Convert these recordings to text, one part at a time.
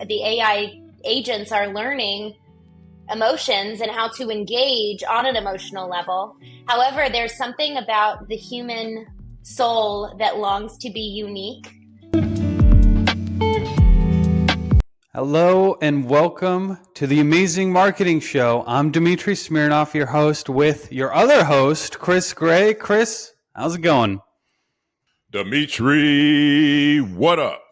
the AI agents are learning emotions and how to engage on an emotional level. However, there's something about the human soul that longs to be unique. Hello and welcome to the Amazing Marketing Show. I'm Dmitry Smirnov, your host, with your other host, Chris Gray. Chris, how's it going? Dmitry, what up?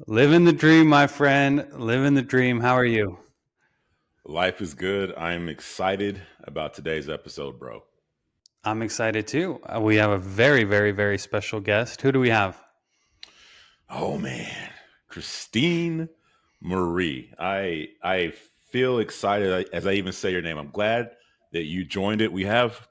Living the dream, my friend. Living the dream. How are you? Life is good. I'm excited about today's episode, bro. I'm excited too. We have a very, very, very special guest. Who do we have? Oh man, Christene Marie. I feel excited as I even say your name. I'm glad that you joined it. We have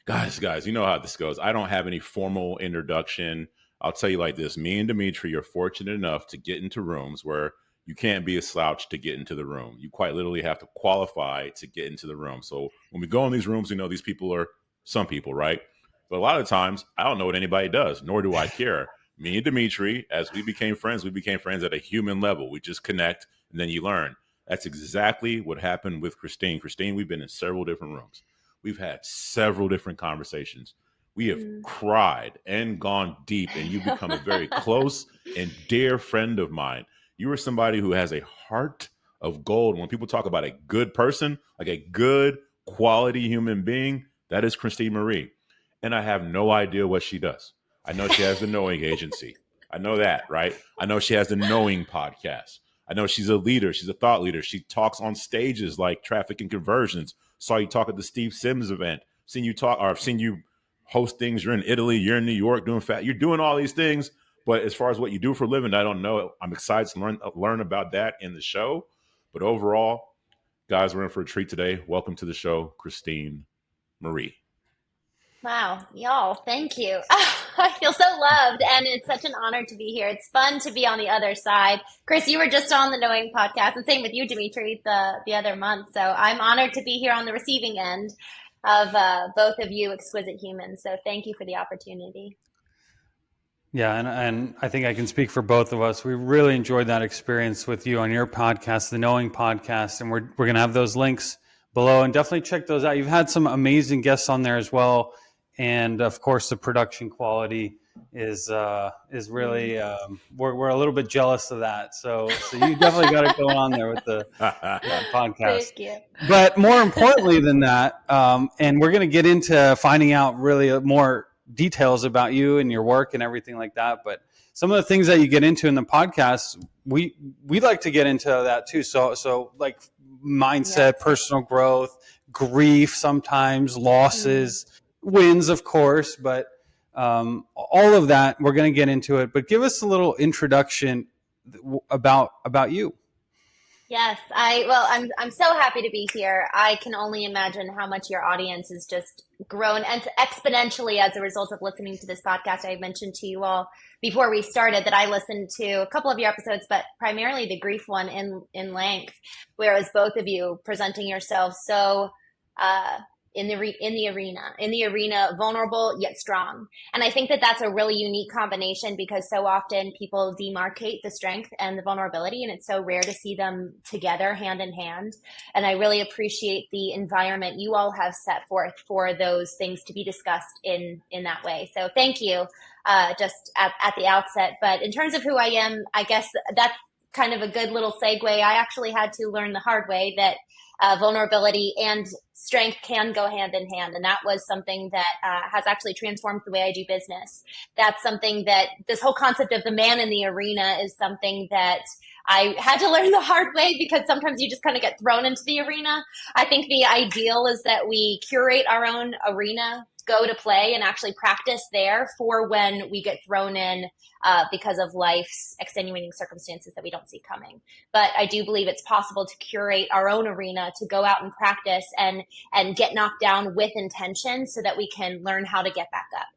guys, you know how this goes. I don't have any formal introduction. I'll tell you like this. Me and Dmitry are fortunate enough to get into rooms where you can't be a slouch to get into the room. You quite literally have to qualify to get into the room. So when we go in these rooms, we know these people are some people, right? But a lot of times, I don't know what anybody does, nor do I care. Me and Dmitry, as we became friends at a human level. We just connect, and then you learn. That's exactly what happened with Christene. Christene, we've been in several different rooms. We've had several different conversations. We have cried and gone deep, and you become a very close and dear friend of mine. You are somebody who has a heart of gold. When people talk about a good person, like a good quality human being, that is Christene Marie. And I have no idea what she does. I know she has the Knowing Agency. I know that, right? I know she has the Knowing podcast. I know she's a leader. She's a thought leader. She talks on stages like Traffic and Conversions. Saw you talk at the Steve Sims event. Seen you talk, or I've seen you host things. You're in Italy. You're in New York doing You're doing all these things. But as far as what you do for a living, I don't know. I'm excited to learn about that in the show. But overall, guys, we're in for a treat today. Welcome to the show, Christene Marie. Wow, y'all, thank you. I feel so loved, and it's such an honor to be here. It's fun to be on the other side. Chris, you were just on the Knowing podcast, and same with you, Dmitry, the other month. So I'm honored to be here on the receiving end of both of you exquisite humans. So thank you for the opportunity. Yeah, and I think I can speak for both of us. We really enjoyed that experience with you on your podcast, the Knowing podcast, and we're going to have those links below, and definitely check those out. You've had some amazing guests on there as well. And of course, the production quality is really we're a little bit jealous of that. So you definitely got it going on there with the podcast. Thank you. But more importantly than that, and we're going to get into finding out really more details about you and your work and everything like that. But some of the things that you get into in the podcast, we like to get into that too. So like mindset, personal growth, grief, sometimes losses. Wins, of course, but all of that, we're going to get into it. But give us a little introduction about you. Yes, I'm so happy to be here. I can only imagine how much your audience has just grown and exponentially as a result of listening to this podcast. I mentioned to you all before we started that I listened to a couple of your episodes, but primarily the grief one in length, whereas both of you presenting yourselves so in the arena, vulnerable yet strong. And I think that that's a really unique combination because so often people demarcate the strength and the vulnerability, and it's so rare to see them together hand in hand. And I really appreciate the environment you all have set forth for those things to be discussed in that way. So thank you just at the outset. But in terms of who I am, I guess that's kind of a good little segue. I actually had to learn the hard way that vulnerability and strength can go hand in hand. And that was something that has actually transformed the way I do business. That's something that this whole concept of the man in the arena is something that I had to learn the hard way because sometimes you just kind of get thrown into the arena. I think the ideal is that we curate our own arena, go to play and actually practice there for when we get thrown in because of life's extenuating circumstances that we don't see coming. But I do believe it's possible to curate our own arena, to go out and practice and get knocked down with intention so that we can learn how to get back up.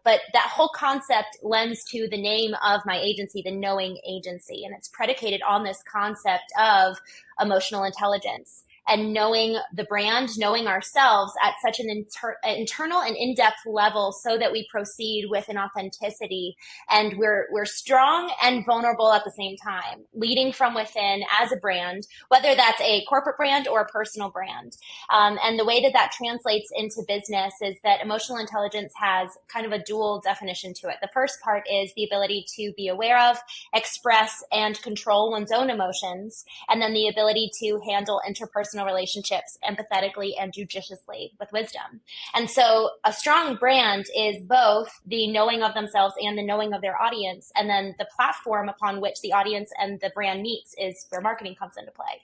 But that whole concept lends to the name of my agency, the Knowing Agency, and it's predicated on this concept of emotional intelligence. and knowing the brand, knowing ourselves at such an internal and in-depth level so that we proceed with an authenticity and we're strong and vulnerable at the same time, leading from within as a brand, whether that's a corporate brand or a personal brand. And the way that that translates into business is that emotional intelligence has kind of a dual definition to it. The first part is the ability to be aware of, express, and control one's own emotions, and then the ability to handle interpersonal relationships empathetically and judiciously with wisdom. And so a strong brand is both the knowing of themselves and the knowing of their audience, and then the platform upon which the audience and the brand meets is where marketing comes into play.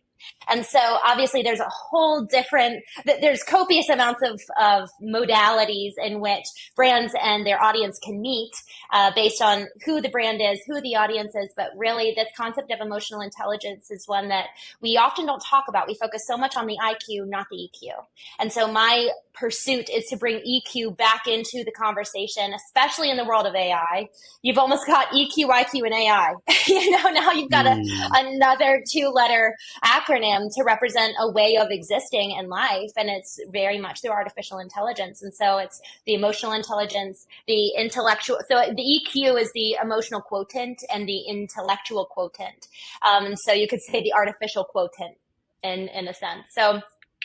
And so obviously there's a whole different, there's copious amounts of modalities in which brands and their audience can meet based on who the brand is, who the audience is. But really this concept of emotional intelligence is one that we often don't talk about. We focus so much on the IQ, not the EQ. And so my pursuit is to bring EQ back into the conversation, especially in the world of AI. You've almost got EQ, IQ, and AI. Now you've got another 2-letter acronym to represent a way of existing in life, and it's very much through artificial intelligence. And so it's the emotional intelligence, the intellectual. So the EQ is the emotional quotient and the intellectual quotient. And so you could say the artificial quotient in a sense. So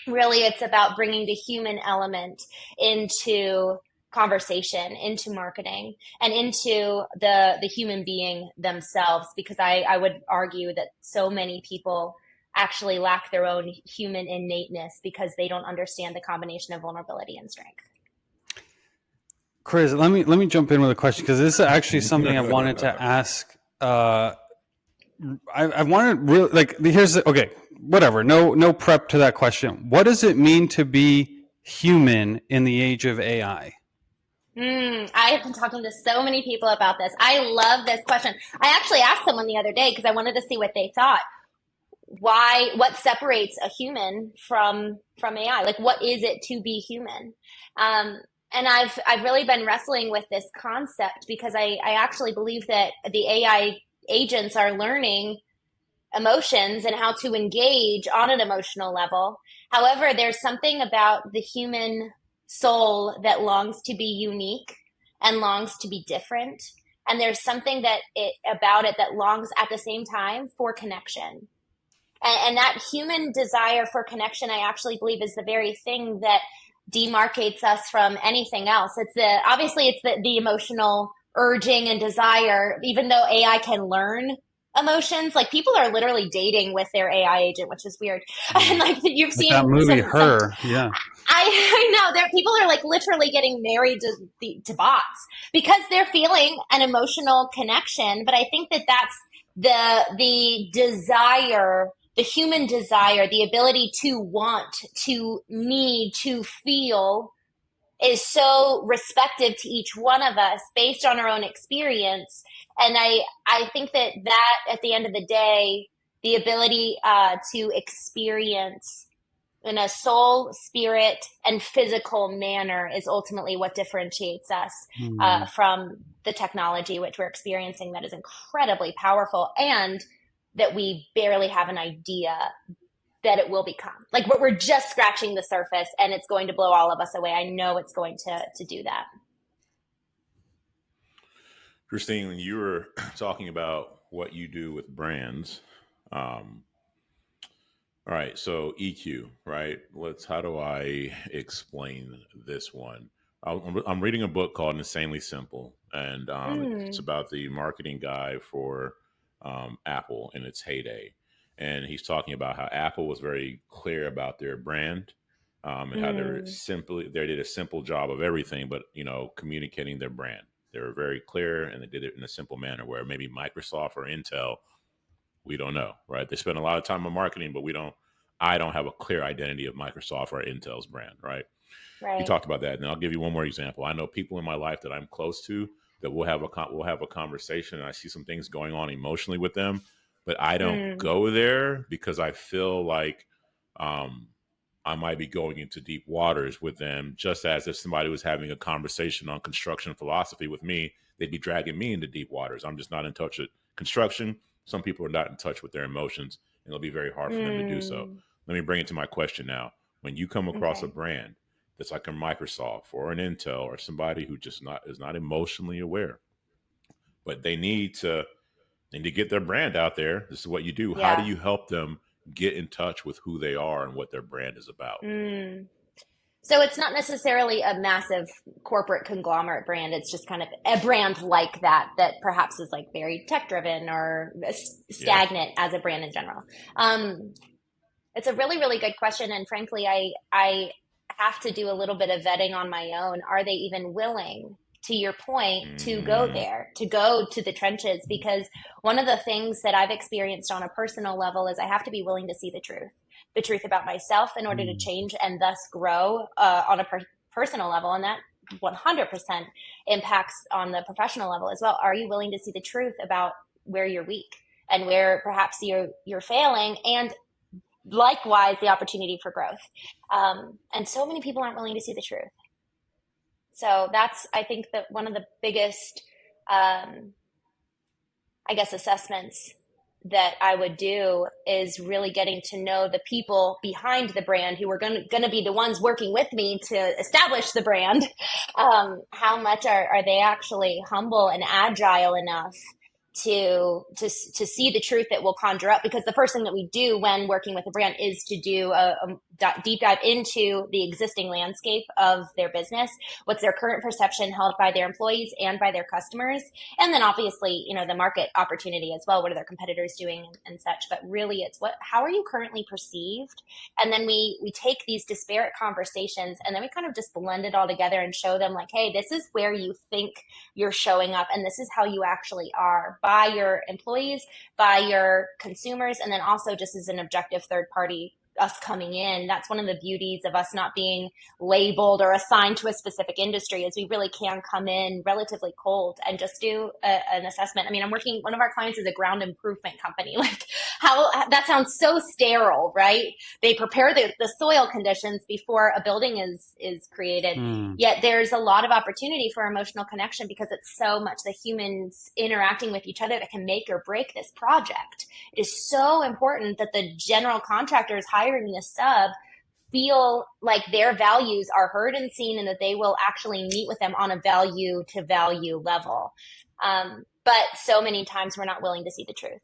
really it's about bringing the human element into conversation, into marketing, and into the human being themselves, because I would argue that so many people actually lack their own human innateness because they don't understand the combination of vulnerability and strength. Chris, let me jump in with a question, because this is actually something I wanted to ask. I wanted really, like, okay, whatever. No prep to that question. What does it mean to be human in the age of AI? I have been talking to so many people about this. I love this question. I actually asked someone the other day because I wanted to see what they thought. What separates a human from AI? Like, what is it to be human? And I've really been wrestling with this concept because I actually believe that the AI agents are learning emotions and how to engage on an emotional level. However, there's something about the human soul that longs to be unique and longs to be different. And there's something about it that longs at the same time for connection. And that human desire for connection, I actually believe, is the very thing that demarcates us from anything else. Obviously it's the emotional urging and desire, even though AI can learn emotions. Like, people are literally dating with their AI agent, which is weird. And like, you've seen that movie, Her. Yeah. I know people are like literally getting married to bots because they're feeling an emotional connection. But I think that that's the desire, the human desire, the ability to want, to need, to feel is so respective to each one of us based on our own experience. And I think that at the end of the day, the ability to experience in a soul, spirit, and physical manner is ultimately what differentiates us from the technology which we're experiencing, that is incredibly powerful and that we barely have an idea that it will become. Like, we're just scratching the surface and it's going to blow all of us away. I know it's going to do that. Christene, when you were talking about what you do with brands, all right, so EQ, right? How do I explain this one? I'm reading a book called Insanely Simple, and it's about the marketing guy for Apple in its heyday. And he's talking about how Apple was very clear about their brand and how they did a simple job of everything, but, communicating their brand. They were very clear and they did it in a simple manner, where maybe Microsoft or Intel, we don't know, right? They spend a lot of time on marketing, but I don't have a clear identity of Microsoft or Intel's brand, right? Right. You talked about that. And I'll give you one more example. I know people in my life that I'm close to that we'll have a conversation and I see some things going on emotionally with them, but I don't go there because I feel like I might be going into deep waters with them, just as if somebody was having a conversation on construction philosophy with me, they'd be dragging me into deep waters. I'm just not in touch with construction. Some people are not in touch with their emotions, and it'll be very hard for them to do so. let me bring it to my question now. When you come across a Okay. brand that's like a Microsoft or an Intel or somebody who just not is not emotionally aware, but they need to get their brand out there. This is what you do. How do Yeah. you help them get in touch with who they are and what their brand is about? Mm. So it's not necessarily a massive corporate conglomerate brand. It's just kind of a brand like that, that perhaps is like very tech driven or Yeah. stagnant as a brand in general. Um, it's a really, really good question. And frankly, I have to do a little bit of vetting on my own. Are they even willing, to your point, to go Mm, there, to go to the trenches? Because one of the things that I've experienced on a personal level is I have to be willing to see the truth about myself in order to Mm. change and thus grow on a personal level. And that 100% impacts on the professional level as well. Are you willing to see the truth about where you're weak and where perhaps you're failing, and likewise the opportunity for growth? And so many people aren't willing to see the truth. So that's, I think, that one of the biggest, um, I guess, assessments that I would do is really getting to know the people behind the brand who are going to be the ones working with me to establish the brand. How much are they actually humble and agile enough to see the truth that will conjure up? Because the first thing that we do when working with a brand is to do a deep dive into the existing landscape of their business. What's their current perception held by their employees and by their customers? And then obviously, the market opportunity as well. What are their competitors doing, and such? But really, it's how are you currently perceived? And then we take these disparate conversations and then we kind of just blend it all together and show them, like, hey, this is where you think you're showing up, and this is how you actually are, by your employees, by your consumers, and then also just as an objective third party, us coming in. That's one of the beauties of us not being labeled or assigned to a specific industry, is we really can come in relatively cold and just do an assessment. I mean, one of our clients is a ground improvement company. Like, how that sounds so sterile, right? They prepare the soil conditions before a building is created. Mm. Yet there's a lot of opportunity for emotional connection, because it's so much the humans interacting with each other that can make or break this project. It is so important that the general contractors hiring the sub feel like their values are heard and seen, and that they will actually meet with them on a value to value level. But so many times we're not willing to see the truth.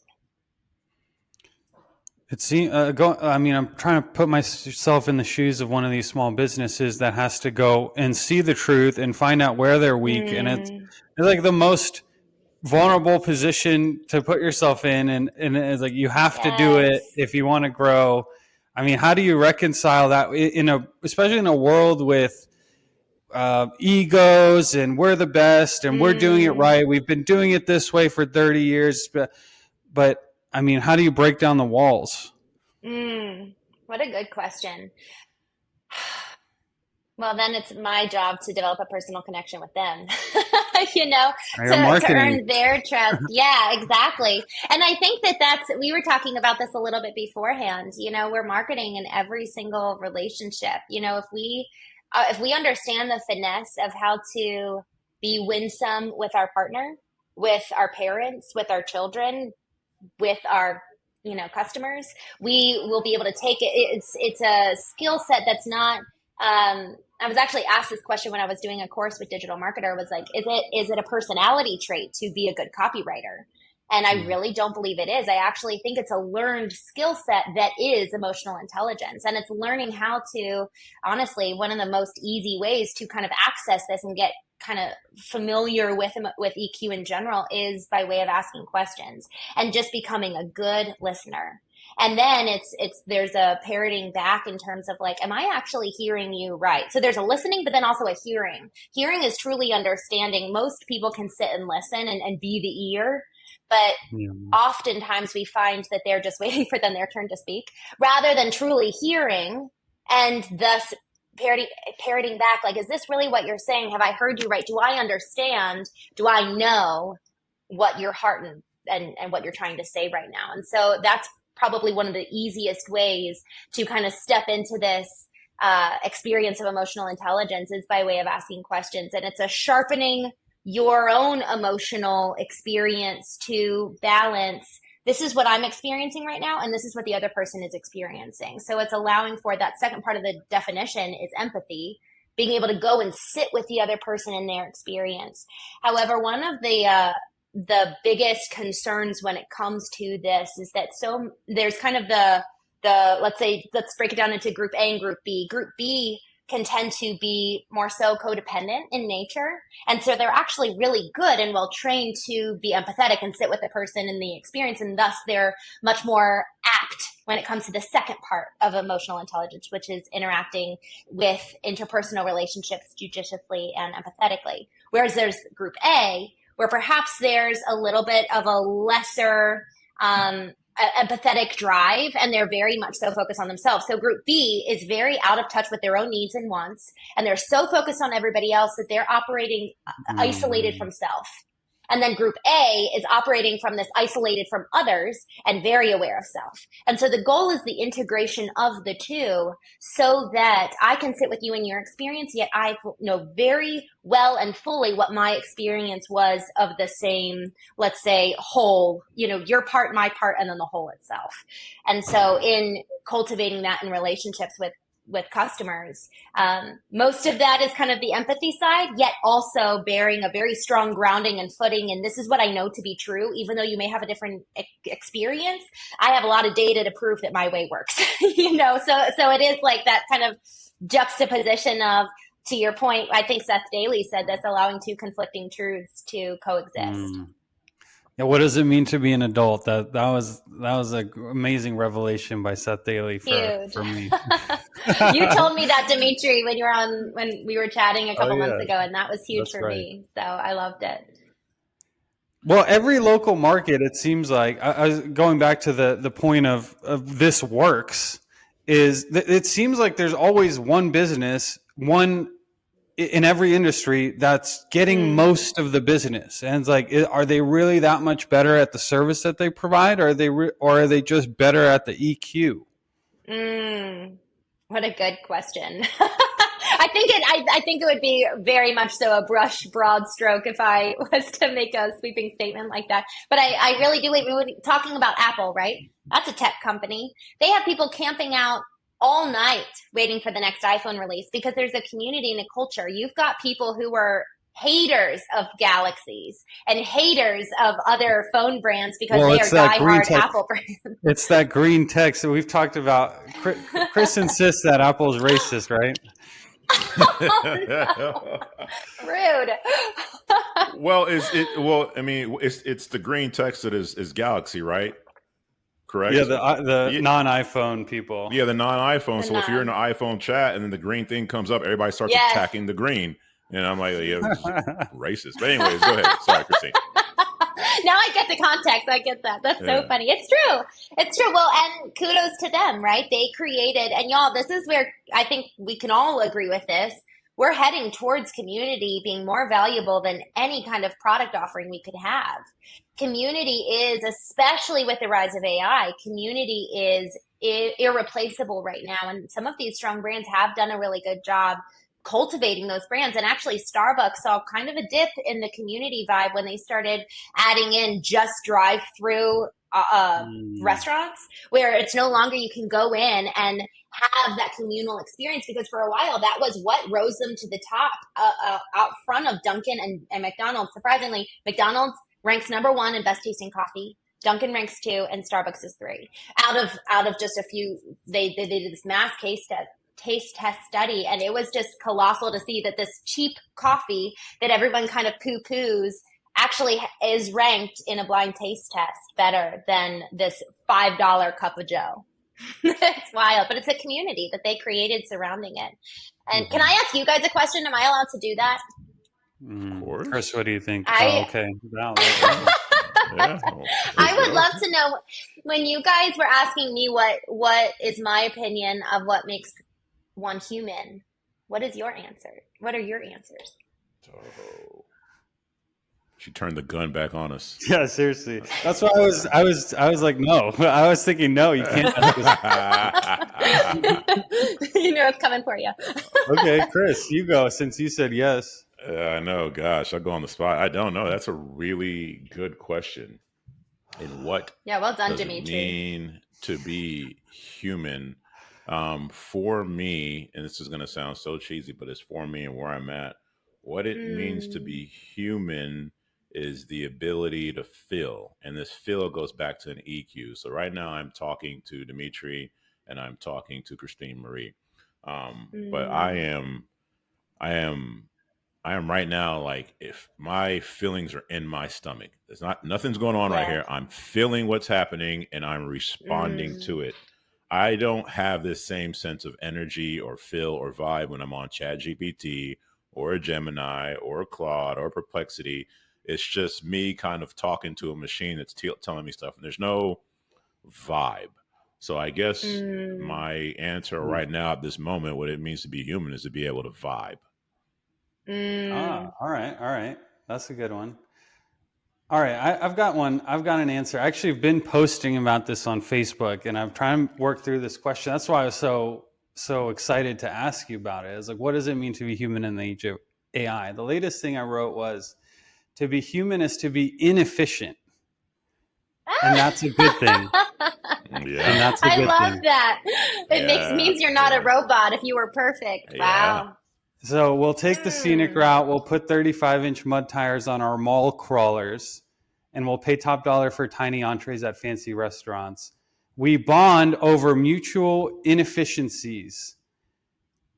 It seems. I mean, I'm trying to put myself in the shoes of one of these small businesses that has to go and see the truth and find out where they're weak, and Mm, it's like the most vulnerable position to put yourself in, and it's like you have to do it yes. if you want to grow. I mean, how do you reconcile that especially in a world with egos and we're the best and we're doing it Mm, right? We've been doing it this way for 30 years, but I mean, how do you break down the walls? what a good question. Well, then it's my job to develop a personal connection with them, you know, Your to marketing. earn their trust. Yeah, exactly. And I think we were talking about this a little bit beforehand. We're marketing in every single relationship. If we understand the finesse of how to be winsome with our partner, with our parents, with our children, with our customers, we will be able to take it. It's a skill set that's not. I was actually asked this question when I was doing a course with digital marketer. Was like, is it a personality trait to be a good copywriter? And I Mm. really don't believe it is. I actually think it's a learned skill set that is emotional intelligence, and it's learning how to, honestly, one of the most easy ways to kind of access this and get kind of familiar with EQ in general is by way of asking questions and just becoming a good listener. And then there's a parroting back in terms of, like, am I actually hearing you right? So there's a listening, but then also a hearing. Hearing is truly understanding. Most people can sit and listen and be the ear, but Yeah. oftentimes we find that they're just waiting for their turn to speak rather than truly hearing, and thus parroting back, like, is this really what you're saying? Have I heard you right? Do I understand? Do I know what your heart and what you're trying to say right now? And so that's probably one of the easiest ways to kind of step into this experience of emotional intelligence, is by way of asking questions. And it's a sharpening your own emotional experience to balance this is what I'm experiencing right now, and this is what the other person is experiencing. So it's allowing for that second part of the definition is empathy, being able to go and sit with the other person in their experience. However, one of the biggest concerns when it comes to this is that there's kind of let's break it down into group A and group B. Group B can tend to be more so codependent in nature. And so they're actually really good and well trained to be empathetic and sit with the person in the experience. And thus they're much more apt when it comes to the second part of emotional intelligence, which is interacting with interpersonal relationships judiciously and empathetically. Whereas there's group A, where perhaps there's a little bit of a lesser empathetic drive, and they're very much so focused on themselves. So group B is very out of touch with their own needs and wants, and they're so focused on everybody else that they're operating isolated from self. And then group A is operating from this isolated from others and very aware of self. And so the goal is the integration of the two so that I can sit with you in your experience, yet I know very well and fully what my experience was of the same, let's say, whole, your part, my part, and then the whole itself. And so in cultivating that in relationships with customers. Most of that is kind of the empathy side, yet also bearing a very strong grounding and footing. And this is what I know to be true, even though you may have a different experience. I have a lot of data to prove that my way works, So it is like that kind of juxtaposition of, to your point, I think Seth Daly said this, allowing two conflicting truths to coexist. Yeah, what does it mean to be an adult? That was an amazing revelation by Seth Daly for me. You told me that, Dimitri, when we were chatting a couple months ago, and that was huge for me. So I loved it. Well, every local market, it seems like, I was going back to the point of this works, is that it seems like there's always one business, one in every industry that's getting most of the business. And it's like, are they really that much better at the service that they provide? Or are they just better at the EQ? What a good question. I think it would be very much so a broad stroke if I was to make a sweeping statement like that. But I really do. We were talking about Apple, right? That's a tech company. They have people camping out all night waiting for the next iPhone release because there's a community and a culture. You've got people who are haters of Galaxies and haters of other phone brands because they are diehard Apple brands. It's that green text that we've talked about. Chris insists that Apple's racist, right? Oh, no. Rude. Well, it's the green text that is Galaxy, right? Correct. Yeah, the non-iPhone people. Yeah, the non-iPhone. So if you're in an iPhone chat and then the green thing comes up, everybody starts attacking the green, and I'm like, racist. But anyways, go ahead. Sorry, Christine. Now I get the context. I get that. That's so funny. It's true. It's true. Well, and kudos to them, right? They created, and y'all, this is where I think we can all agree with this. We're heading towards community being more valuable than any kind of product offering we could have. Community is, especially with the rise of AI, community is irreplaceable right now. And some of these strong brands have done a really good job cultivating those brands. And actually, Starbucks saw kind of a dip in the community vibe when they started adding in just drive-through restaurants, where it's no longer you can go in and have that communal experience, because for a while that was what rose them to the top out front of Dunkin' and McDonald's. Surprisingly, McDonald's ranks number 1 in best tasting coffee. Dunkin' ranks 2, and Starbucks is 3. Out of just a few, they did this mass taste test study, and it was just colossal to see that this cheap coffee that everyone kind of poo-poos actually is ranked in a blind taste test better than this $5 cup of Joe. It's wild, but it's a community that they created surrounding it. And can I ask you guys a question? Am I allowed to do that? Of course. Chris, what do you think? Okay. I would love to know, when you guys were asking me what is my opinion of what makes one human, what is your answer? What are your answers? She turned the gun back on us. Yeah, seriously. That's why I was like, no. I was thinking, no, you can't. You know it's coming for you. Okay, Chris, you go, since you said yes. I know. Gosh, I'll go on the spot. I don't know. That's a really good question. And what Yeah, well done, does it Dimitri. mean to be human? For me, and this is going to sound so cheesy, but it's for me and where I'm at. What it means to Mm, be human is the ability to feel. And this feel goes back to an EQ. So right now I'm talking to Dimitri and I'm talking to Christine Marie. But mm, I am I am right now like if my feelings are in my stomach. There's not nothing's going on right yes. here. I'm feeling what's happening and I'm responding Mm, to it. I don't have this same sense of energy or feel or vibe when I'm on ChatGPT or a Gemini or a Claude or Perplexity. It's just me kind of talking to a machine that's telling me stuff, and there's no vibe. So I guess mm, my answer Mm. right now at this moment, what it means to be human, is to be able to vibe. mm. All right, all right. That's a good one. All right, I've got one. I've got an answer. I actually have been posting about this on Facebook, and I'm trying to work through this question. That's why I was so excited to ask you about it. It's like, what does it mean to be human in the age of AI? The latest thing I wrote was to be human is to be inefficient, and that's a good thing. And Yeah, that's a I good love thing. that. It makes yeah, means you're not a yeah, robot if you were perfect. yeah. Wow. So we'll take the scenic Mm. route. We'll put 35-inch mud tires on our mall crawlers, and we'll pay top dollar for tiny entrees at fancy restaurants. We bond over mutual inefficiencies,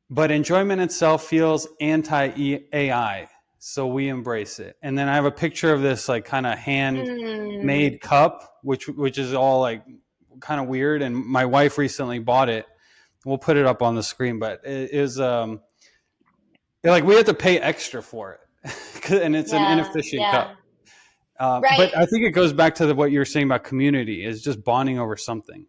but enjoyment itself feels anti AI. So we embrace it. And then I have a picture of this like kind of Mm. handmade cup, which is all like kind of weird. And my wife recently bought it. We'll put it up on the screen, but it is like we have to pay extra for it, and it's an Yeah, inefficient cup. yeah. But Right. I think it goes back to what you were saying about community is just bonding over something.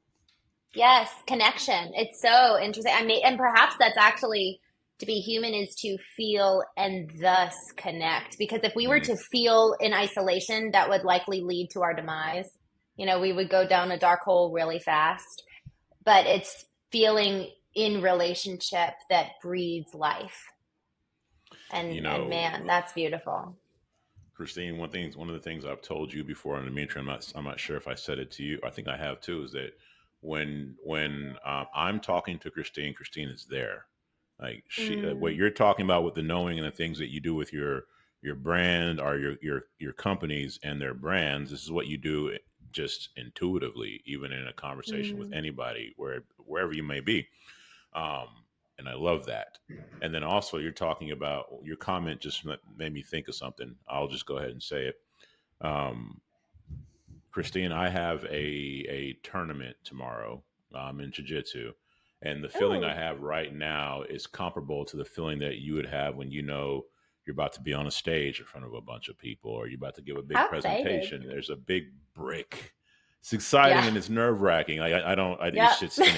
Yes, connection. It's so interesting. I mean, and perhaps that's actually to be human is to feel and thus connect. Because if we were Mhm. to feel in isolation, that would likely lead to our demise. You know, we would go down a dark hole really fast. But it's feeling in relationship that breeds life. You And know, man, that's beautiful. Christine, one of the things I've told you before, and Dimitri, I'm not sure if I said it to you. I think I have too. Is that when I'm talking to Christine, Christine is there. Like what Mm, you're talking about with the knowing and the things that you do with your brand or your companies and their brands. This is what you do just intuitively, even in a conversation with mm, anybody, wherever you may be. um, and I love that. And then also, you're talking about your comment just made me think of something. I'll just go ahead and say it. Um, Christine, I have a tournament tomorrow in jiu-jitsu, and the feeling I oh, have right now is comparable to the feeling that you would have when you know you're about to be on a stage in front of a bunch of people, or you're about to give a big how excited. presentation. There's a big brick. It's exciting Yeah. and it's nerve wracking. I don't. It's Yep. just and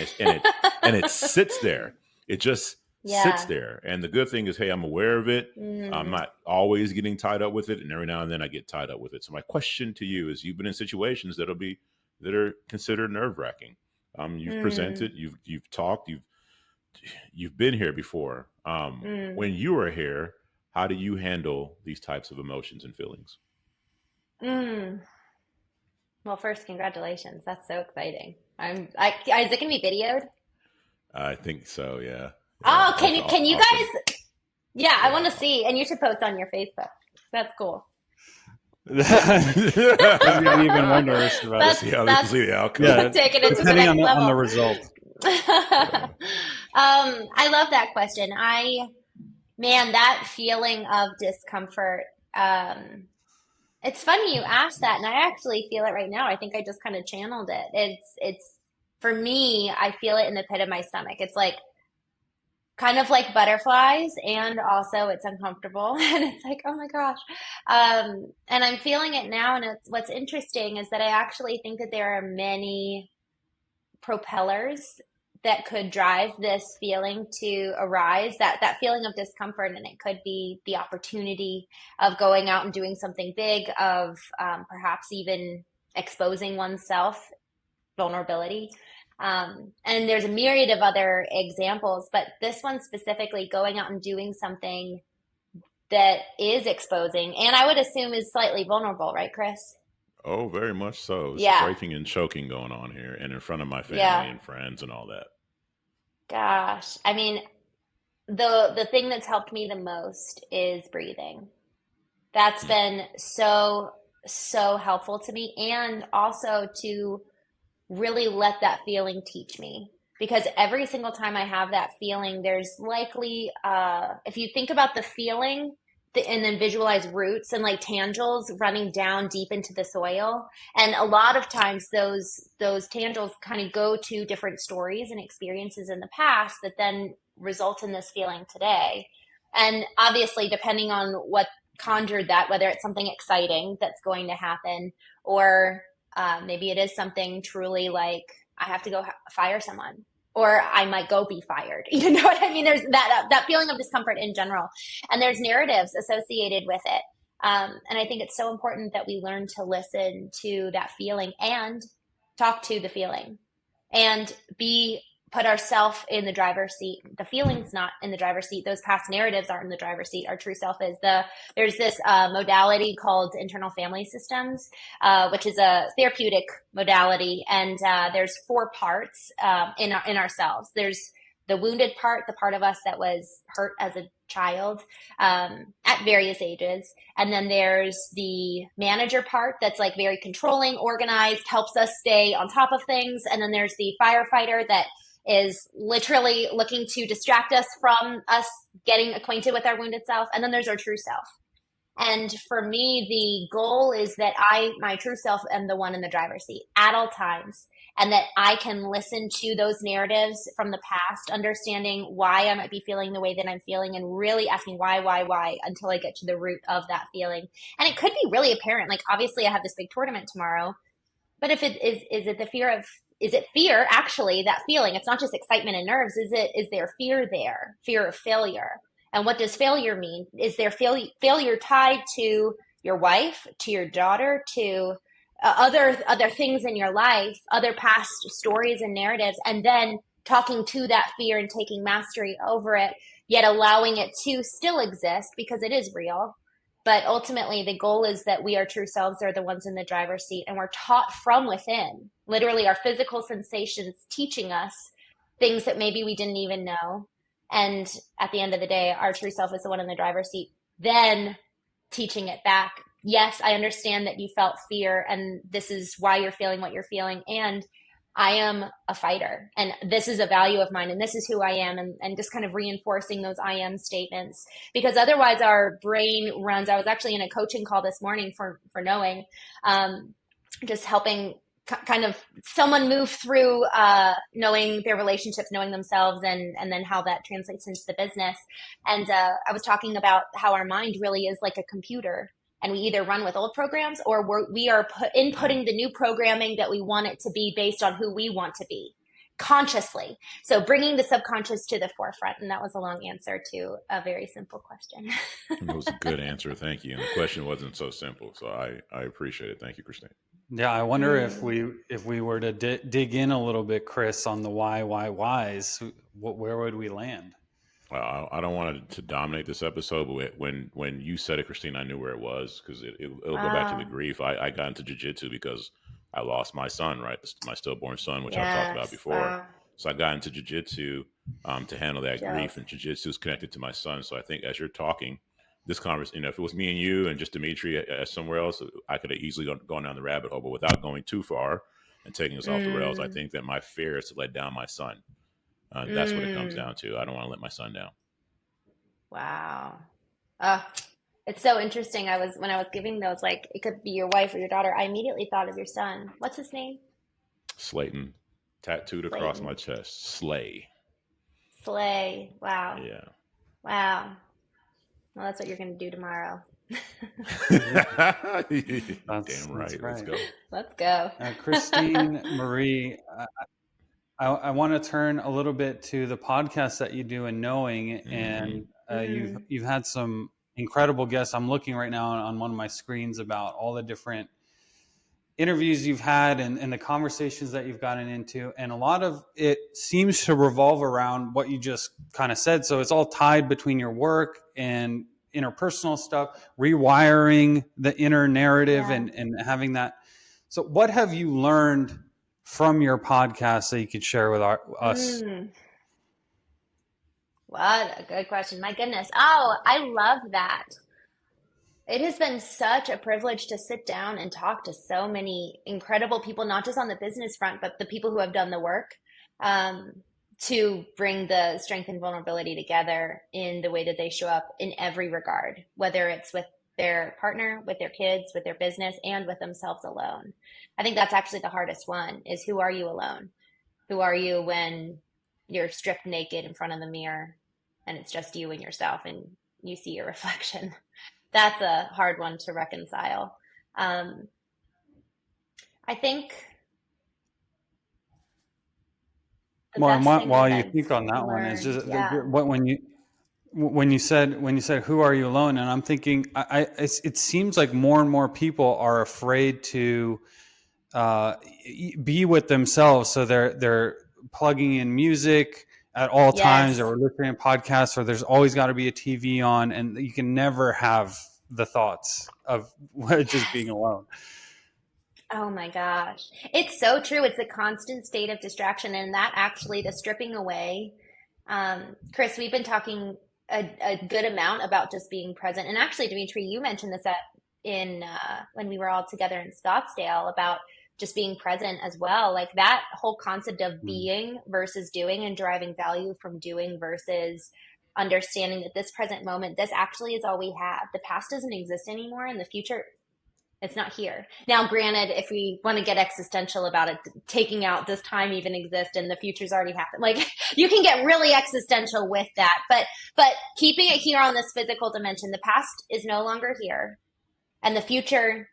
it sits there. It just sits Yeah. there. And the good thing is, hey, I'm aware of it. I'm Mm, not always getting tied up with it, and every now and then I get tied up with it. So my question to you is: you've been in situations that are considered nerve wracking. You've mm, presented, you've talked, you've been here before. mm, When you are here, how do you handle these types of emotions and feelings? mm. Well, first, congratulations. That's so exciting. Is it gonna be videoed? I think so. Yeah, yeah. Oh, can you I'll put it. guys? Yeah, I want Yeah. to see. And you should post on your Facebook. That's cool. I was getting even more nervous about it. Let's see how let's That's see the outcome. Yeah, taking it to the depending next on the level. result. Yeah. I love that question. Man, that feeling of discomfort. Um, it's funny you asked that, and I actually feel it right now. I think I just kind of channeled it. It's for me, I feel it in the pit of my stomach. It's like kind of like butterflies, and also it's uncomfortable, and it's like, oh my gosh. And I'm feeling it now, and what's interesting is that I actually think that there are many propellers that could drive this feeling to arise, that feeling of discomfort. And it could be the opportunity of going out and doing something big, of perhaps even exposing oneself, vulnerability. And there's a myriad of other examples, but this one specifically, going out and doing something that is exposing, and I would assume is slightly vulnerable, right, Chris? Oh, very much so. It's Yeah. breaking and choking going on here, and in front of my family Yeah. and friends and all that. Gosh. I mean, the thing that's helped me the most is breathing. That's Hmm. been so helpful to me, and also to really let that feeling teach me. Because every single time I have that feeling, there's likely, if you think about the feeling and then visualize roots and like tangles running down deep into the soil. And a lot of times those tangles kind of go to different stories and experiences in the past that then result in this feeling today. And obviously, depending on what conjured that, whether it's something exciting that's going to happen, or maybe it is something truly like I have to go fire someone, or I might go be fired. You know what I mean? There's that feeling of discomfort in general, and there's narratives associated with it. And I think it's so important that we learn to listen to that feeling and talk to the feeling, and be put ourselves in the driver's seat. The feeling's not in the driver's seat. Those past narratives aren't in the driver's seat. Our true self is. There's this modality called internal family systems, which is a therapeutic modality, and there's four parts in ourselves. There's the wounded part, the part of us that was hurt as a child at various ages. And then there's the manager part that's like very controlling, organized, helps us stay on top of things. And then there's the firefighter that is literally looking to distract us from us getting acquainted with our wounded self. And then there's our true self. And for me, the goal is that my true self, am the one in the driver's seat at all times, and that I can listen to those narratives from the past, understanding why I might be feeling the way that I'm feeling, and really asking why, until I get to the root of that feeling. And it could be really apparent. Like, obviously, I have this big tournament tomorrow, but if it is it the fear of, is it fear, actually, that feeling? It's not just excitement and nerves. Is there fear there? Fear of failure. And what does failure mean? Is there failure tied to your wife, to your daughter, to other things in your life, other past stories and narratives, and then talking to that fear and taking mastery over it, yet allowing it to still exist because it is real. But ultimately, the goal is that we, our true selves, are the ones in the driver's seat, and we're taught from within, literally our physical sensations teaching us things that maybe we didn't even know. And at the end of the day, our true self is the one in the driver's seat, then teaching it back. Yes, I understand that you felt fear, and this is why you're feeling what you're feeling. And I am a fighter, and this is a value of mine, and this is who I am, and just kind of reinforcing those I am statements. Because otherwise our brain runs. I was actually in a coaching call this morning for knowing, just helping kind of someone move through knowing their relationships, knowing themselves, and then how that translates into the business. And I was talking about how our mind really is like a computer, and we either run with old programs, or we are inputting the new programming that we want it to be based on who we want to be consciously. So bringing the subconscious to the forefront. And that was a long answer to a very simple question. It was a good answer. Thank you. And the question wasn't so simple. So I appreciate it. Thank you, Christine. Yeah, I wonder if Mm. we were to dig in a little bit, Chris, on the whys, where would we land? I don't want to dominate this episode, but when you said it, Christine, I knew where it was because it'll go back to the Wow. grief. I got into jiu-jitsu because I lost my son, right? My stillborn son, which I've talked about Yes. before. So I got into jiu-jitsu to handle that Chills. grief, and jiu-jitsu is connected to my son. So I think as you're talking, this conversation, if it was me and you and just Dimitri somewhere else, I could have easily gone down the rabbit hole, but without going too far and taking us off the rails, I Mm. think that my fear is to let down my son. That's what it comes Mm. down to. I don't want to let my son down. Wow. Uh, it's so interesting. When I was giving those, like, it could be your wife or your daughter, I immediately thought of your son. What's his name? Slayton, tattooed across my Slayton. chest. Slay. Slay. Wow. Yeah. Wow. Well, that's what you're going to do tomorrow. Damn That's right. Let's right. go. Let's go. Christine Marie, I want to turn a little bit to the podcast that you do and knowing, Mm-hmm. and Mm. you've had some incredible guests. I'm looking right now on one of my screens about all the different interviews you've had and the conversations that you've gotten into, and a lot of it seems to revolve around what you just kind of said. So it's all tied between your work and interpersonal stuff, rewiring the inner narrative, Yeah. and having that So what have you learned from your podcast that you could share with us? Mm, what a good question. My goodness. Oh, I love that. It has been such a privilege to sit down and talk to so many incredible people, not just on the business front, but the people who have done the work um, to bring the strength and vulnerability together in the way that they show up in every regard, whether it's with their partner, with their kids, with their business, and with themselves alone. I think that's actually the hardest one is who are you alone? Who are you when you're stripped naked in front of the mirror and it's just you and yourself and you see your reflection? That's a hard one to reconcile. Um, I think the Well, and best thing while that you I've think on that one is learned, just yeah, what when you said who are you alone, and I'm thinking it seems like more and more people are afraid to uh, be with themselves, so they're plugging in music at all times, yes. or listening to podcasts, or there's always got to be a TV on, and you can never have the thoughts of just being Yes. alone. Oh my gosh. It's so true. It's a constant state of distraction. And that actually, the stripping away, Chris, we've been talking a good amount about just being present. And actually, Dimitri, you mentioned this in when we were all together in Scottsdale about just being present as well. Like that whole concept of Mm. being versus doing and deriving value from doing versus understanding that this present moment, this actually is all we have. The past doesn't exist anymore, and the future it's not here. Now, granted, if we want to get existential about it, taking out does time even exist and the future's already happened? Like you can get really existential with that. But keeping it here on this physical dimension, the past is no longer here. And the future,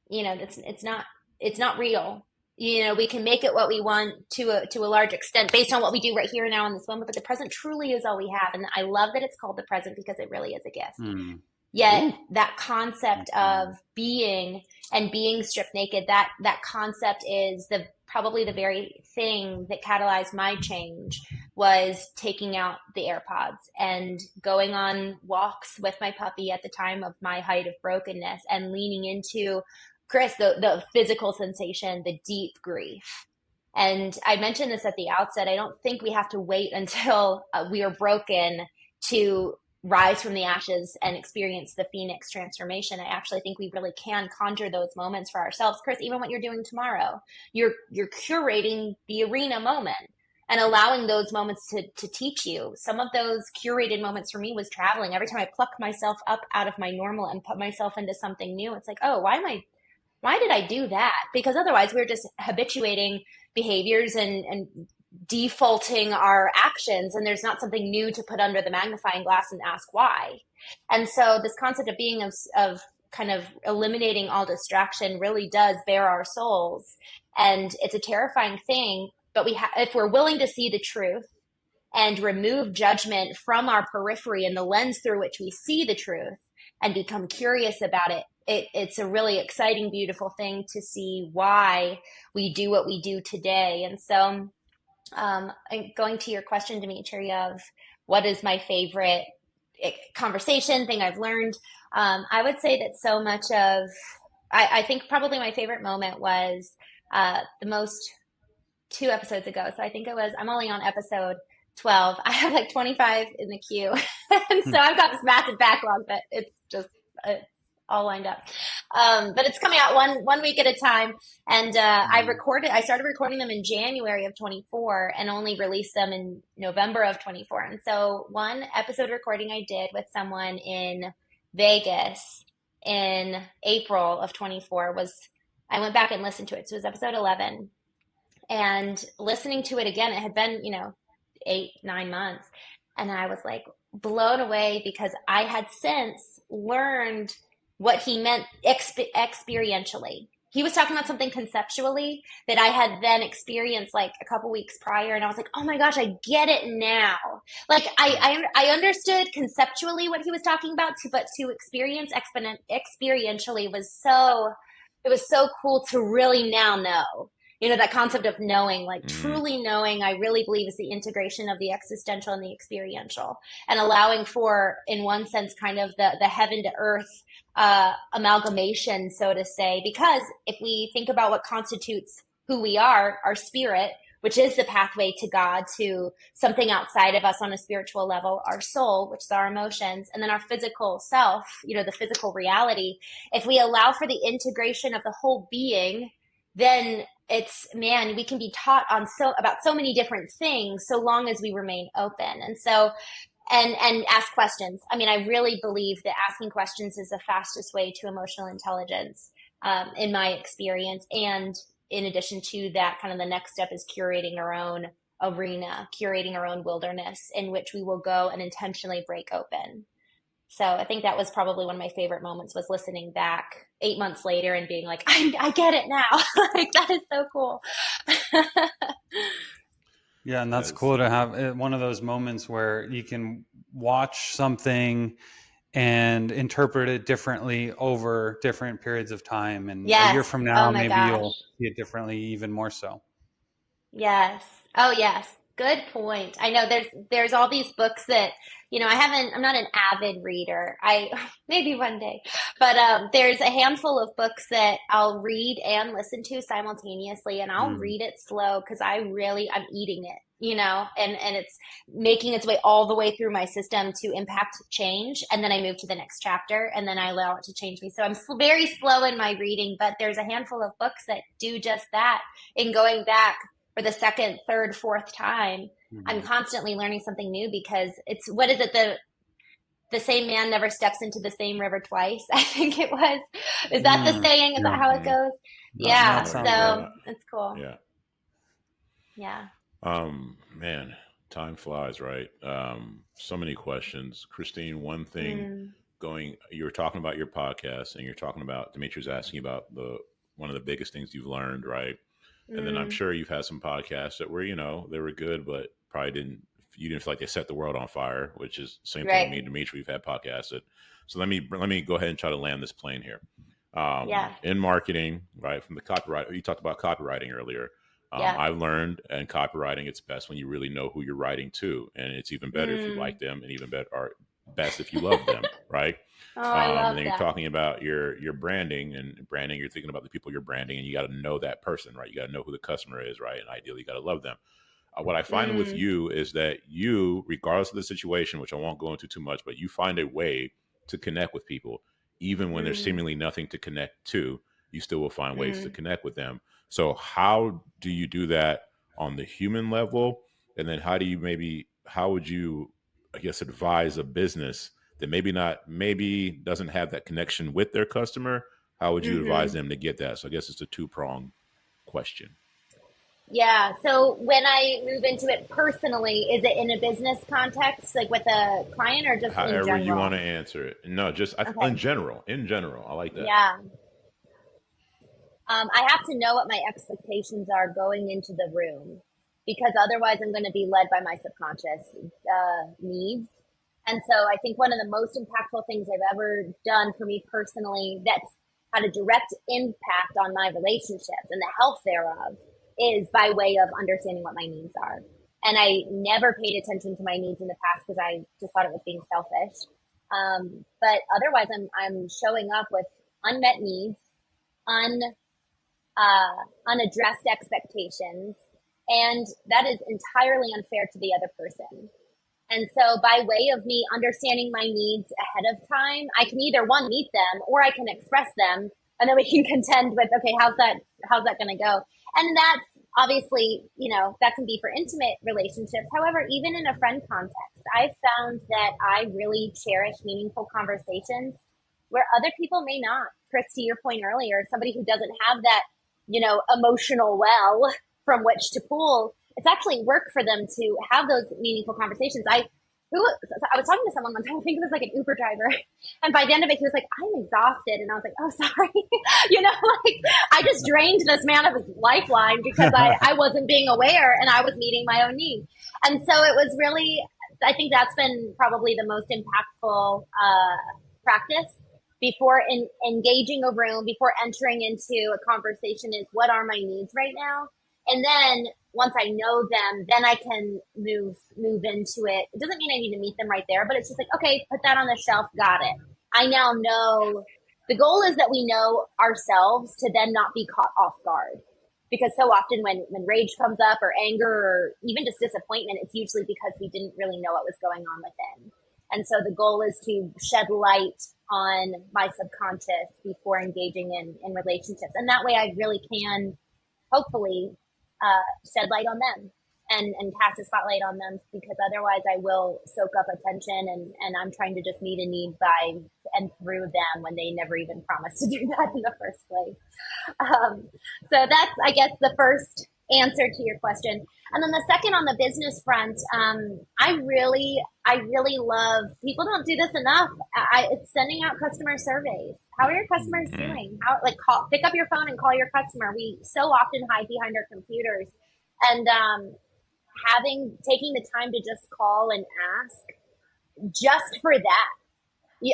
it's not real. We can make it what we want to a large extent based on what we do right here and now in this moment, but the present truly is all we have. And I love that it's called the present because it really is a gift. Mm. Yet Ooh. that concept of being and being stripped naked, that concept is the probably the very thing that catalyzed my change was taking out the AirPods and going on walks with my puppy at the time of my height of brokenness and leaning into Chris, the physical sensation, the deep grief. And I mentioned this at the outset. I don't think we have to wait until we are broken to rise from the ashes and experience the phoenix transformation. I actually think we really can conjure those moments for ourselves. Chris, even what you're doing tomorrow, you're curating the arena moment and allowing those moments to teach you. Some of those curated moments for me was traveling. Every time I pluck myself up out of my normal and put myself into something new, it's like, oh, why did I do that? Because otherwise we're just habituating behaviors and defaulting our actions, and there's not something new to put under the magnifying glass and ask why. And so this concept of being of kind of eliminating all distraction really does bare our souls, and it's a terrifying thing. But if we're willing to see the truth and remove judgment from our periphery and the lens through which we see the truth and become curious about it, it's a really exciting, beautiful thing to see why we do what we do today. And so, going to your question, Dimitri, of what is my favorite conversation thing I've learned, I would say that so much of, I think probably my favorite moment was the most 2 episodes ago. So I think I'm only on episode 12. I have like 25 in the queue. And so I've got this massive backlog that it's all lined up. But it's coming out one week at a time. And I started recording them in January of 24 and only released them in November of 24. And so one episode recording I did with someone in Vegas in April of 24 I went back and listened to it. So it was episode 11. And listening to it again, it had been, 8, 9 months. And I was like blown away because I had since learned what he meant experientially. He was talking about something conceptually that I had then experienced like a couple weeks prior. And I was like, oh my gosh, I get it now. Like I understood conceptually what he was talking about, but to experience experientially it was so cool to really now know. That concept of knowing, like Mm. truly knowing, I really believe is the integration of the existential and the experiential, and allowing for, in one sense, kind of the heaven to earth amalgamation, so to say. Because if we think about what constitutes who we are, our spirit, which is the pathway to God, to something outside of us on a spiritual level, our soul, which is our emotions, and then our physical self, the physical reality. If we allow for the integration of the whole being, then it's, man, we can be taught about so many different things, so long as we remain open. And so, and ask questions. I mean, I really believe that asking questions is the fastest way to emotional intelligence, in my experience. And in addition to that, kind of the next step is curating our own arena, curating our own wilderness in which we will go and intentionally break open. So I think that was probably one of my favorite moments, was listening back 8 months later and being like, I get it now. Like, that is so cool. Yeah, and that's That's cool to have one of those moments where you can watch something and interpret it differently over different periods of time. And a year Yes. from Oh now, my maybe gosh. you'll see it differently, even more so. Yes. Oh, yes. Good point. I know there's all these books that, I'm not an avid reader. I maybe one day. But there's a handful of books that I'll read and listen to simultaneously, and I'll Mm. read it slow because I'm eating it, and it's making its way all the way through my system to impact change, and then I move to the next chapter, and then I allow it to change me. So I'm very slow in my reading, but there's a handful of books that do just that. In going back for the second, third, fourth time, I'm Mhm. constantly learning something new, because it's, what is it? The same man never steps into the same river twice. I think it was. Is that the Mm. saying? Is that Yeah, how it mm, goes? that Yeah. something like sounds that. right. So it's cool. Yeah. Yeah. Man, time flies, right? So many questions. Christine, one thing Mm, you were talking about your podcast, and you're talking about, Demetrius asking about one of the biggest things you've learned, right? And then I'm mm, sure you've had some podcasts that were, they were good, but probably you didn't feel like they set the world on fire, which is the same thing with me right. and Dimitri. We've had podcasts that, so let me go ahead and try to land this plane here. Yeah. In marketing, right, from the copyright, you talked about copywriting earlier. Yeah. I've learned in copywriting, it's best when you really know who you're writing to, and it's even better if you like Mm. them, and even better, or best if you love them, right? Oh, I And love then you're that. talking about your branding, and branding. You're thinking about the people you're branding, and you got to know that person, right? You got to know who the customer is, right? And ideally, you got to love them. What I find with Mm, you is that you, regardless of the situation, which I won't go into too much, but you find a way to connect with people, even when there's mm, seemingly nothing to connect to. You still will find ways to mm, connect with them. So, how do you do that on the human level? And then, how would you, I guess, advise a business that maybe doesn't have that connection with their customer? How would you advise mm-hmm. them to get that? So, I guess it's a two-pronged question. Yeah. So when I move into it personally, is it in a business context, like with a client, or just in However you want general? to answer it. No, just in Okay. general. In general, I like that. Yeah. I have to know what my expectations are going into the room, because otherwise I'm going to be led by my subconscious needs. And so I think one of the most impactful things I've ever done for me personally, that's had a direct impact on my relationships and the health thereof, is by way of understanding what my needs are. And I never paid attention to my needs in the past because I just thought it was being selfish. But otherwise, I'm showing up with unmet needs, un unaddressed expectations, and that is entirely unfair to the other person. And so, by way of me understanding my needs ahead of time, I can either one meet them, or I can express them, and then we can contend with, okay, how's that going to go? And that's obviously, that can be for intimate relationships. However, even in a friend context, I've found that I really cherish meaningful conversations where other people may not. Chris, to your point earlier, somebody who doesn't have that, emotional well from which to pull, it's actually work for them to have those meaningful conversations. I was talking to someone one time, I think it was like an Uber driver, and by the end of it, he was like, "I'm exhausted," and I was like, "Oh, sorry," like, I just drained this man of his lifeline because I wasn't being aware and I was meeting my own needs, and so it was really, I think that's been probably the most impactful practice, before engaging a room, before entering into a conversation is what are my needs right now? And then once I know them, then I can move into it. It doesn't mean I need to meet them right there, but it's just like, okay, put that on the shelf, got it. I now know the goal is that we know ourselves to then not be caught off guard. Because so often when rage comes up or anger or even just disappointment, it's usually because we didn't really know what was going on within. And so the goal is to shed light on my subconscious before engaging in relationships. And that way I really can hopefully shed light on them and cast a spotlight on them, because otherwise I will soak up attention and I'm trying to just meet a need by and through them when they never even promised to do that in the first place. So that's, I guess, the first answer to your question. And then the second on the business front, I really love, people don't do this enough. It's sending out customer surveys. How are your customers doing? How, like, pick up your phone and call your customer. We so often hide behind our computers, and taking the time to just call and ask just for that.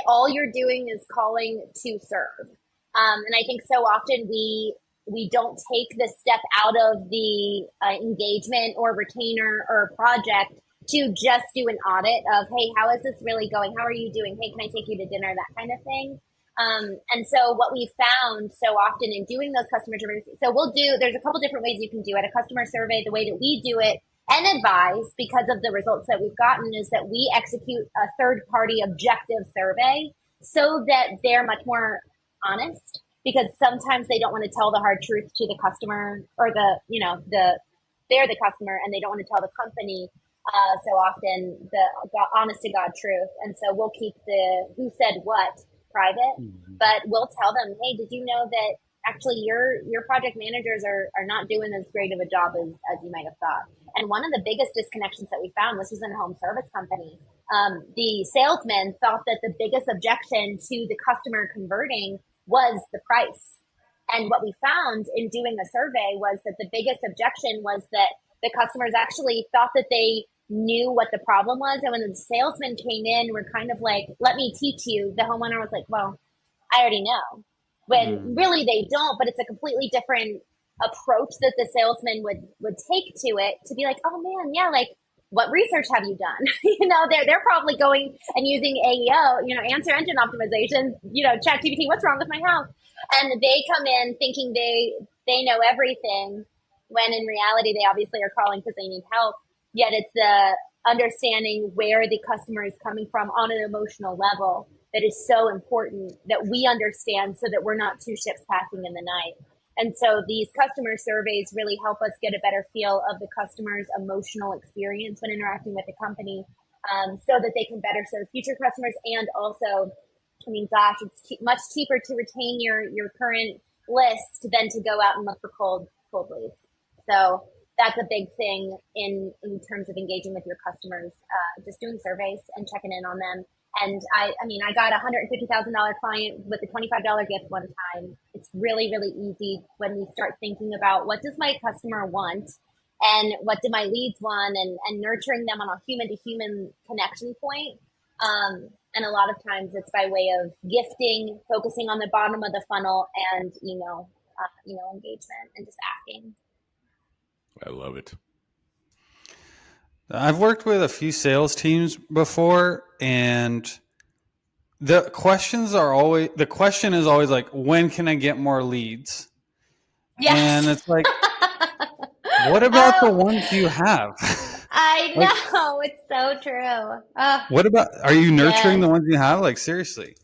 All you're doing is calling to serve. And I think so often we don't take the step out of the engagement or retainer or project to just do an audit of, hey, how is this really going? How are you doing? Hey, can I take you to dinner? That kind of thing. And so what we found so often in doing those customer surveys, so there's a couple different ways you can do it. A customer survey, the way that we do it and advise, because of the results that we've gotten, is that we execute a third party objective survey so that they're much more honest, because sometimes they don't want to tell the hard truth to the customer, or they're the customer and they don't want to tell the company so often the honest to God truth. And so we'll keep the who said what private, but we'll tell them, hey, did you know that actually your project managers are not doing as great of a job as you might have thought. And one of the biggest disconnections that we found, this was in a home service company. The salesman thought that the biggest objection to the customer converting was the price. And what we found in doing a survey was that the biggest objection was that the customers actually thought that they knew what the problem was. And when the salesman came in, we're kind of like, let me teach you. The homeowner was like, well, I already know. When really they don't, but it's a completely different approach that the salesman would take to it, to be like, oh man, yeah, like, what research have you done? They're probably going and using AEO, answer engine optimization, ChatGPT, what's wrong with my house? And they come in thinking they know everything, when in reality they obviously are calling because they need help. Yet it's the understanding where the customer is coming from on an emotional level that is so important that we understand, so that we're not two ships passing in the night. And so these customer surveys really help us get a better feel of the customer's emotional experience when interacting with the company, so that they can better serve future customers. And also, I mean, gosh, it's much cheaper to retain your current list than to go out and look for cold leads. So that's a big thing in terms of engaging with your customers, just doing surveys and checking in on them. And I got a $150,000 client with a $25 gift one time. It's really, really easy when we start thinking about, what does my customer want and what do my leads want, and nurturing them on a human to human connection point. And a lot of times it's by way of gifting, focusing on the bottom of the funnel, and, engagement, and just asking. I love it. I've worked with a few sales teams before, and the question is always like, when can I get more leads? Yes. And it's like, what about the ones you have? I know. It's so true. Are you nurturing the ones you have? Like, seriously.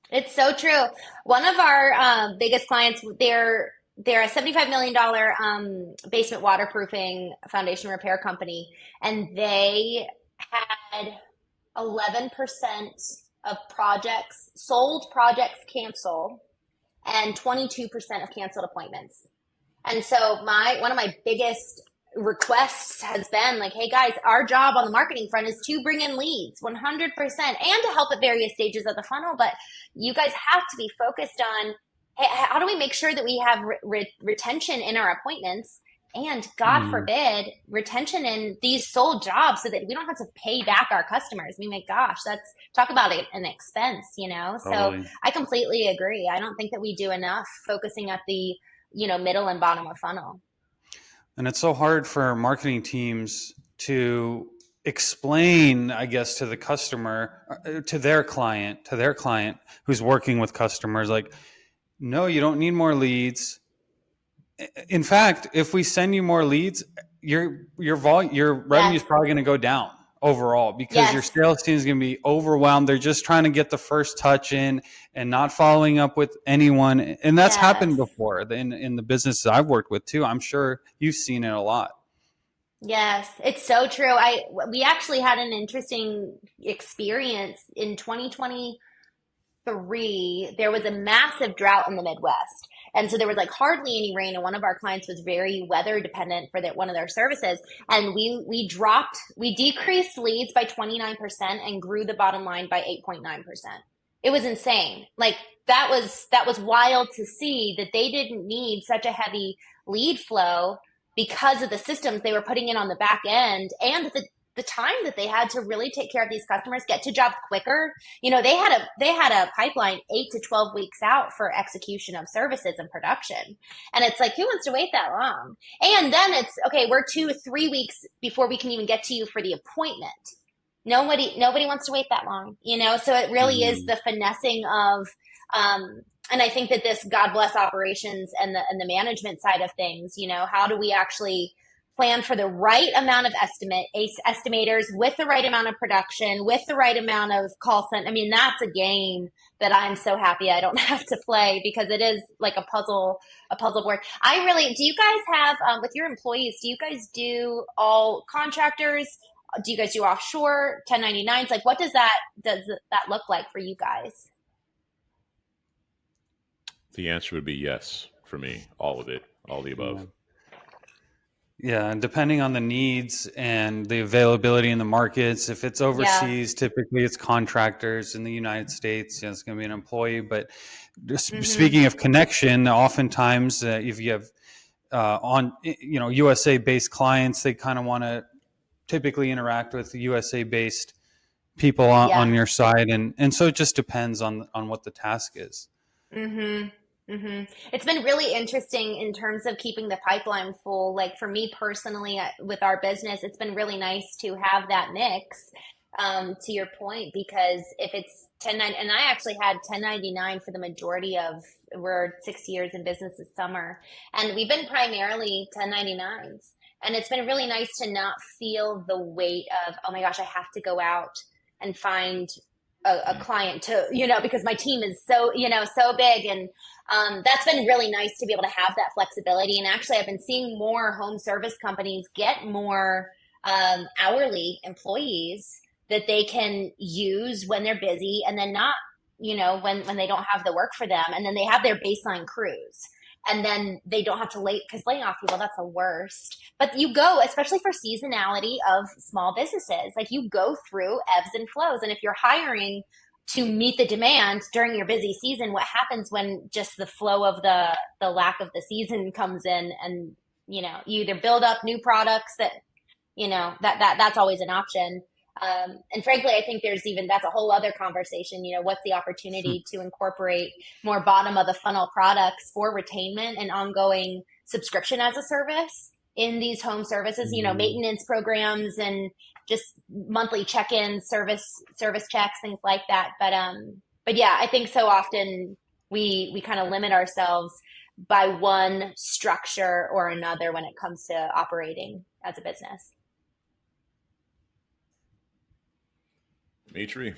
It's so true. One of our biggest clients, they're a $75 million basement waterproofing foundation repair company, and they had 11% of sold projects cancel, and 22% of canceled appointments. And so one of my biggest requests has been like, hey guys, our job on the marketing front is to bring in leads 100% and to help at various stages of the funnel. But you guys have to be focused on, hey, how do we make sure that we have retention in our appointments? and God Mm, forbid retention in these sold jobs so that we don't have to pay back our customers. I mean, my gosh, that's talk about an expense, you know? So totally. I completely agree. I don't think that we do enough focusing at the, middle and bottom of funnel. And it's so hard for marketing teams to explain, I guess, to the customer, to their client who's working with customers, like, no, you don't need more leads. In fact, if we send you more leads, your revenue Yes. is probably going to go down overall because your Yes. sales team is going to be overwhelmed. They're just trying to get the first touch in and not following up with anyone. And that's happened Yes. before in the businesses I've worked with too. I'm sure you've seen it a lot. Yes, it's so true. We actually had an interesting experience in 2023. There was a massive drought in the Midwest. And so there was like hardly any rain, and one of our clients was very weather dependent for one of their services. And we decreased leads by 29% and grew the bottom line by 8.9%. It was insane. Like that was wild to see that they didn't need such a heavy lead flow because of the systems they were putting in on the back end and the time that they had to really take care of these customers, get to jobs quicker. They had a pipeline 8 to 12 weeks out for execution of services and production. And it's like, who wants to wait that long? And then it's okay, we're 2 3 weeks before we can even get to you for the appointment. Nobody wants to wait that long, so it really is Mm, the finessing of and I think that this God bless operations and the management side of things, how do we actually plan for the right amount of estimators with the right amount of production, with the right amount of call center. I mean, that's a game that I'm so happy I don't have to play because it is like a puzzle board. Do you guys have, with your employees, do you guys do all contractors? Do you guys do offshore 1099s? Like, what does that look like for you guys? The answer would be yes for me. All of it, all the yeah. above. Yeah, and depending on the needs and the availability in the markets, if it's Yeah. overseas, typically it's contractors. In the United States, it's going to be an employee. But just Mm-hmm. speaking of connection, oftentimes if you have USA based clients, they kind of want to typically interact with USA based people on Yeah. your side, and so it just depends on what the task is. Mm-hmm. Mm-hmm. It's been really interesting in terms of keeping the pipeline full. Like for me personally, with our business, it's been really nice to have that mix. To your point, because if it's 1099, and I actually had 1099 for the majority of, we're 6 years in business this summer, and we've been primarily 1099s. And it's been really nice to not feel the weight of, oh my gosh, I have to go out and find a client to, because my team is so big. And that's been really nice to be able to have that flexibility. And actually, I've been seeing more home service companies get more hourly employees that they can use when they're busy and then not, when they don't have the work for them. And then they have their baseline crews. And then they don't have to because laying off people, that's the worst. But you go, especially for seasonality of small businesses, like you go through ebbs and flows. And if you're hiring to meet the demand during your busy season, what happens when just the flow of the lack of the season comes in, and you either build up new products that that's always an option. And frankly, I think that's a whole other conversation. What's the opportunity to incorporate more bottom of the funnel products for retainment and ongoing subscription as a service in these home services, Mhm. maintenance programs and just monthly check-ins, service checks, things like that. But yeah, I think so often we kind of limit ourselves by one structure or another when it comes to operating as a business. Dimitri,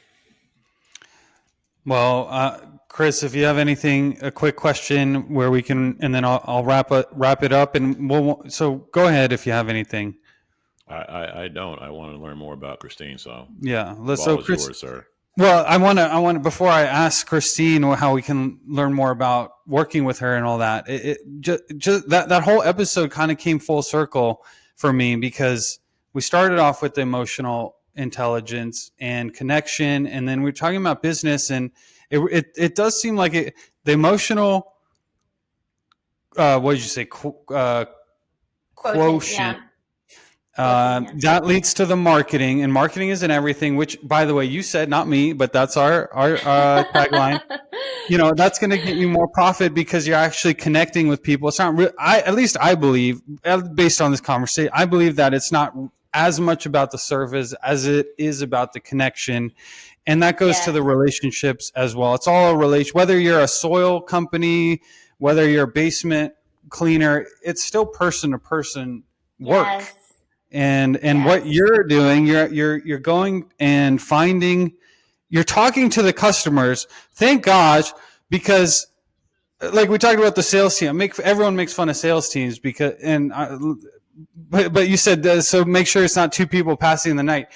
Well, Chris, if you have anything, a quick question where we can, and then I'll wrap it up, and so go ahead if you have anything. I don't. I want to learn more about Christine, so Yeah, the so ball is Chris. yours, sir. Well, I want to before I ask Christine how we can learn more about working with her and all that. Just that whole episode kind of came full circle for me because we started off with the emotional intelligence and connection, and then we're talking about business, and it does seem like the emotional. What did you say? Yeah. That leads to the marketing, and marketing isn't everything, which, by the way, you said, not me, but that's our tagline. That's going to get you more profit because you're actually connecting with people. It's not at least I believe, based on this conversation, I believe that it's not as much about the service as it is about the connection. And that goes to the relationships as well. It's all a relation, whether you're a soil company, whether you're a basement cleaner, it's still person to person work. Yes. And what you're doing, you're going and finding, you're talking to the customers. Thank gosh, because like we talked about the sales team, everyone makes fun of sales teams but you said, so make sure it's not two people passing the night.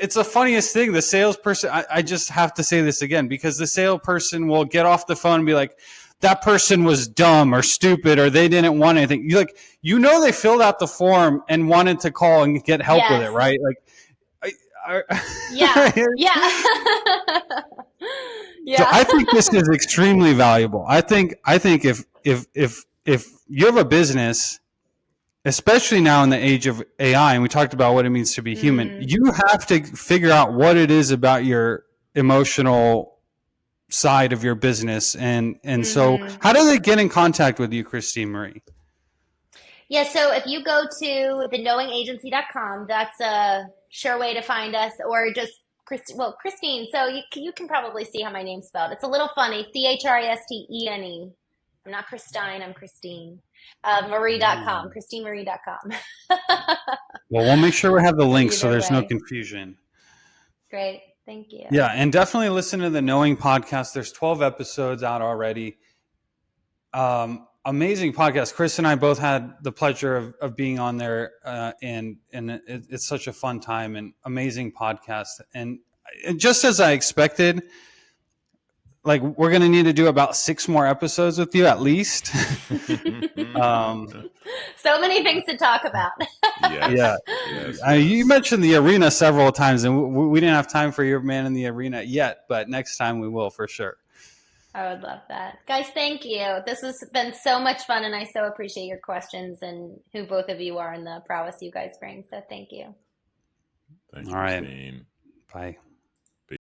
It's the funniest thing. The salesperson, I just have to say this again, because the salesperson will get off the phone and be like, that person was dumb or stupid, or they didn't want anything. They filled out the form and wanted to call and get help with it, right? Yeah. So I think this is extremely valuable. I think if you have a business, especially now in the age of AI, and we talked about what it means to be human, you have to figure out what it is about your emotional side of your business. And so how do they get in contact with you, Christene Marie? Yeah, so if you go to theknowingagency.com, that's a sure way to find us, or just Christene. So you can probably see how my name's spelled. It's a little funny. Christene. I'm not Christine, I'm Christene. Marie.com, ChristeneMarie.com. Well, we'll make sure we have the link so there's no confusion. Great. Thank you. Yeah, and definitely listen to the Knowing podcast. There's 12 episodes out already. Amazing podcast. Chris and I both had the pleasure of being on there, and it's such a fun time and amazing podcast. And just as I expected, like, we're going to need to do about 6 more episodes with you at least. So many things to talk about. Yes. You mentioned the arena several times, and we didn't have time for your man in the arena yet, but next time we will for sure. I would love that. Guys, thank you. This has been so much fun, and I so appreciate your questions and who both of you are and the prowess you guys bring. So thank you. Thank you, all right. Christene. Bye.